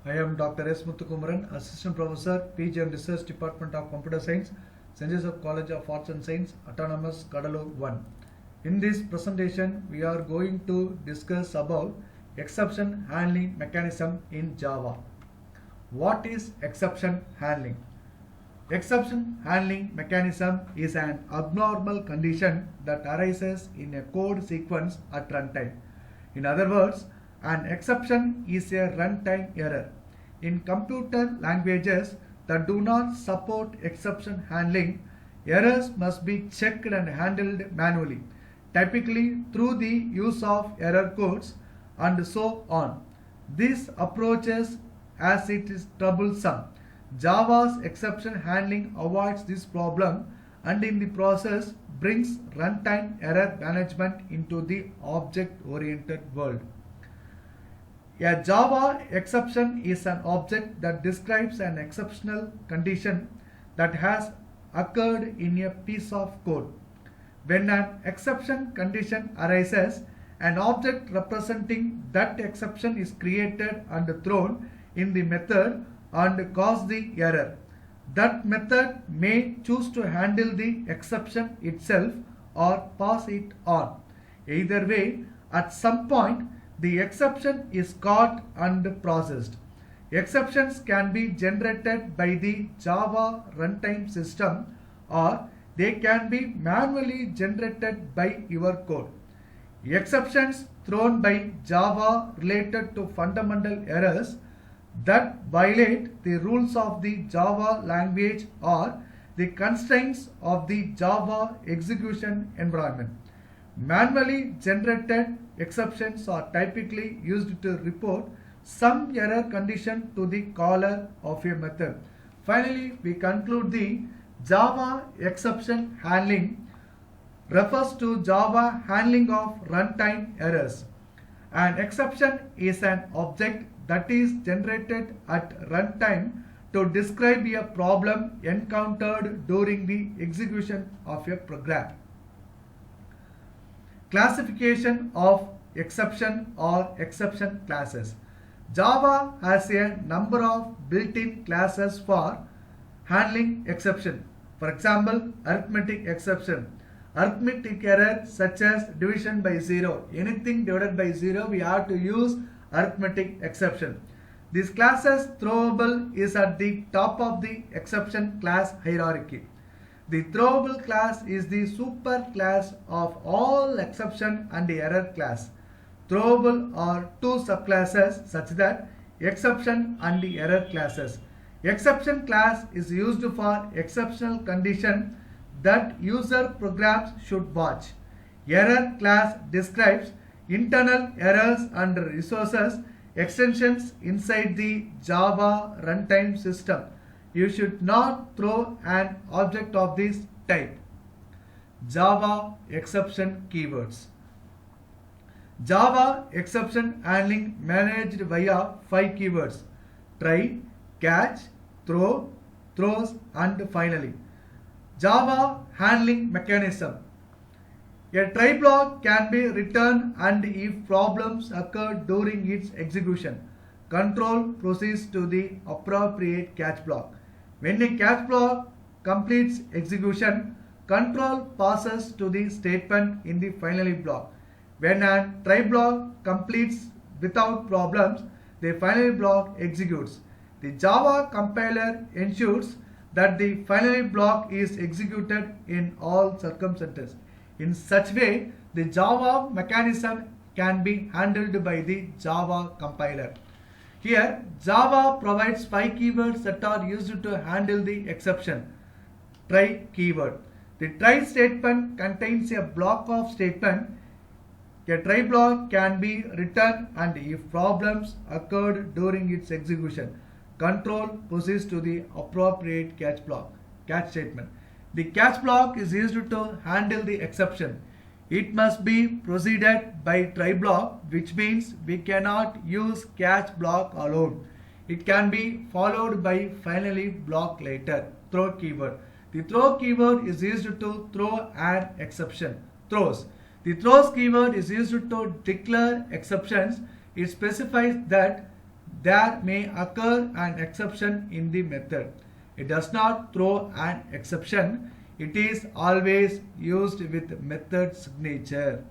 I am Dr. S. Muthukumaran, Assistant Professor, PG and Research Department of Computer Science, St.Joseph College of Arts and Science, Autonomous, Cuddalore 1. In this presentation, we are going to discuss about exception handling mechanism in Java. What is exception handling? Exception handling mechanism is an abnormal condition that arises in a code sequence at runtime. In other words, an exception is a runtime error. In computer languages that do not support exception handling, errors must be checked and handled manually, typically through the use of error codes and so on. This approach is as it is troublesome. Java's exception handling avoids this problem and in the process brings runtime error management into the object-oriented world. A Java exception is an object that describes an exceptional condition that has occurred in a piece of code. When an exception condition arises, an object representing that exception is created and thrown in the method and cause the error. That method may choose to handle the exception itself or pass it on. Either way, at some point, the exception is caught and processed. Exceptions can be generated by the Java runtime system or they can be manually generated by your code. Exceptions thrown by Java related to fundamental errors that violate the rules of the Java language or the constraints of the Java execution environment. Manually generated exceptions are typically used to report some error condition to the caller of a method. Finally, we conclude the Java exception handling refers to Java handling of runtime errors. An exception is an object that is generated at runtime to describe a problem encountered during the execution of a program. Classification of exception or exception classes. Java has a number of built-in classes for handling exception. For example, arithmetic exception. Arithmetic error such as division by 0. Anything divided by 0, we have to use arithmetic exception. This class's throwable is at the top of the exception class hierarchy. The throwable class is the super class of all exception and error class. Throwable are two subclasses such that exception and error classes. Exception class is used for exceptional condition that user programs should watch. Error class describes internal errors and resources extensions inside the Java runtime system. You should not throw an object of this type. Java exception keywords. Java exception handling managed via 5 keywords: try, catch, throw, throws, and finally. Java handling mechanism. A try block can be returned and if problems occur during its execution, control proceeds to the appropriate catch block. When a catch block completes execution, control passes to the statement in the finally block. When a try block completes without problems, the finally block executes. The Java compiler ensures that the finally block is executed in all circumstances. In such way, the Java mechanism can be handled by the Java compiler. Here, Java provides 5 keywords that are used to handle the exception. Try keyword. The try statement contains a block of statement. A try block can be returned and if problems occurred during its execution, control proceeds to the appropriate catch block, catch statement. The catch block is used to handle the exception. It must be preceded by try block, which means we cannot use catch block alone. It can be followed by finally block later. Throw keyword. The throw keyword is used to throw an exception. Throws. The throws keyword is used to declare exceptions. It specifies that there may occur an exception in the method. It does not throw an exception. It is always used with method signature.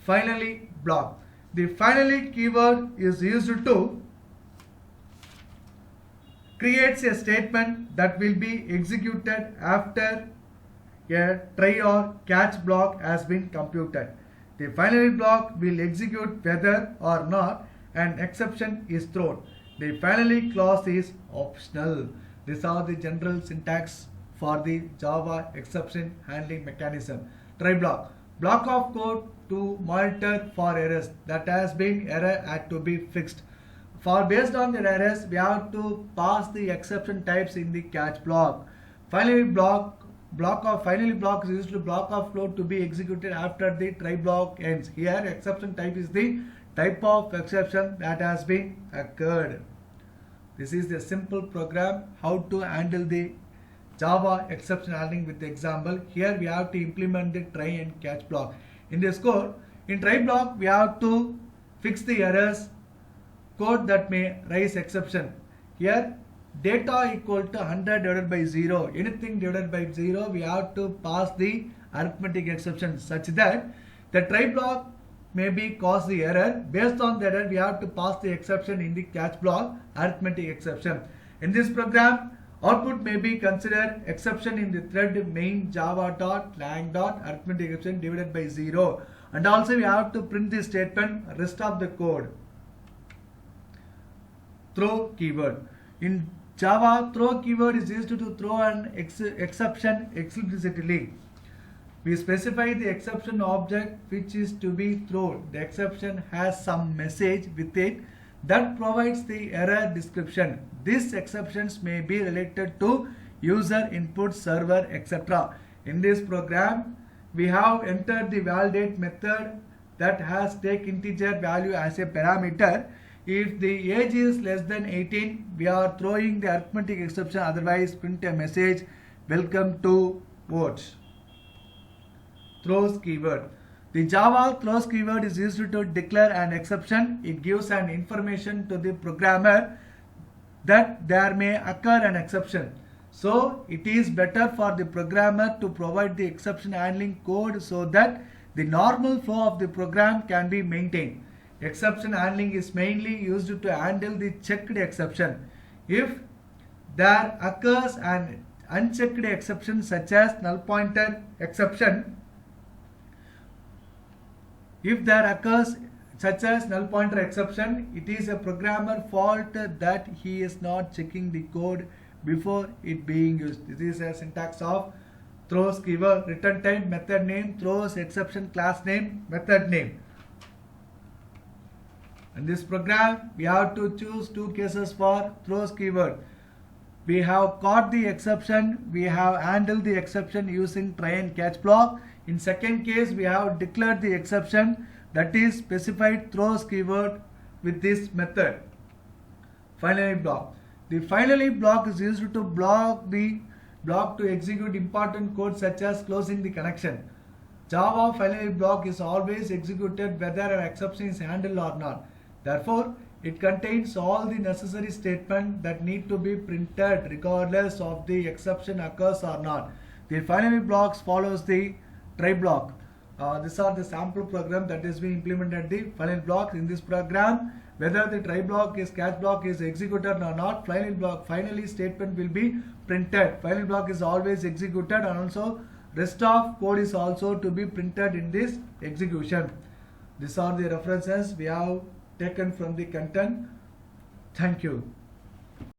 Finally, block. The finally keyword is used to creates a statement that will be executed after a try or catch block has been computed. The finally block will execute whether or not an exception is thrown. The finally clause is optional. These are the general syntax for the Java exception handling mechanism. Try block. Block of code to monitor for errors that has been error had to be fixed. For based on the errors, we have to pass the exception types in the catch block. Finally block is used to block of code to be executed after the try block ends. Here exception type is the type of exception that has been occurred. This is the simple program how to handle the Java exception handling with the example. Here we have to implement the try and catch block. In this code, in try block we have to fix the errors code that may raise exception. Here data equal to 100 divided by 0. Anything divided by 0 we have to pass the arithmetic exception such that the try block may be cause the error. Based on the error we have to pass the exception in the catch block arithmetic exception. In this program output may be considered exception in the thread main java.lang.arithmetic exception divided by 0, and also we have to print the statement rest of the code. Throw keyword. In Java, throw keyword is used to throw an exception explicitly. We specify the exception object which is to be thrown. The exception has some message with it that provides the error description. These exceptions may be related to user input, server, etc. In this program, we have entered the validate method that has take integer value as a parameter. If the age is less than 18, we are throwing the arithmetic exception, otherwise print a message, welcome to vote. Throws keyword. The Java throws keyword is used to declare an exception. It gives an information to the programmer that there may occur an exception. So it is better for the programmer to provide the exception handling code so that the normal flow of the program can be maintained. Exception handling is mainly used to handle the checked exception. If there occurs an unchecked exception such as null pointer exception, it is a programmer fault that he is not checking the code before it being used. This is a syntax of throws keyword. Return type, method name, throws exception, class name, method name. In this program, we have to choose two cases for throws keyword. We have caught the exception, we have handled the exception using try and catch block. In second case, we have declared the exception, that is specified throws keyword with this method. Finally block. The finally block is used to block to execute important code such as closing the connection. Java finally block is always executed whether an exception is handled or not. Therefore, it contains all the necessary statements that need to be printed regardless of the exception occurs or not. The finally blocks follows the try block. These are the sample program that is being implemented the finally block. In this program, whether the try block is catch block is executed or not, finally statement will be printed. Finally block is always executed, and also rest of code is also to be printed in this execution. These are the references we have taken from the content. Thank you.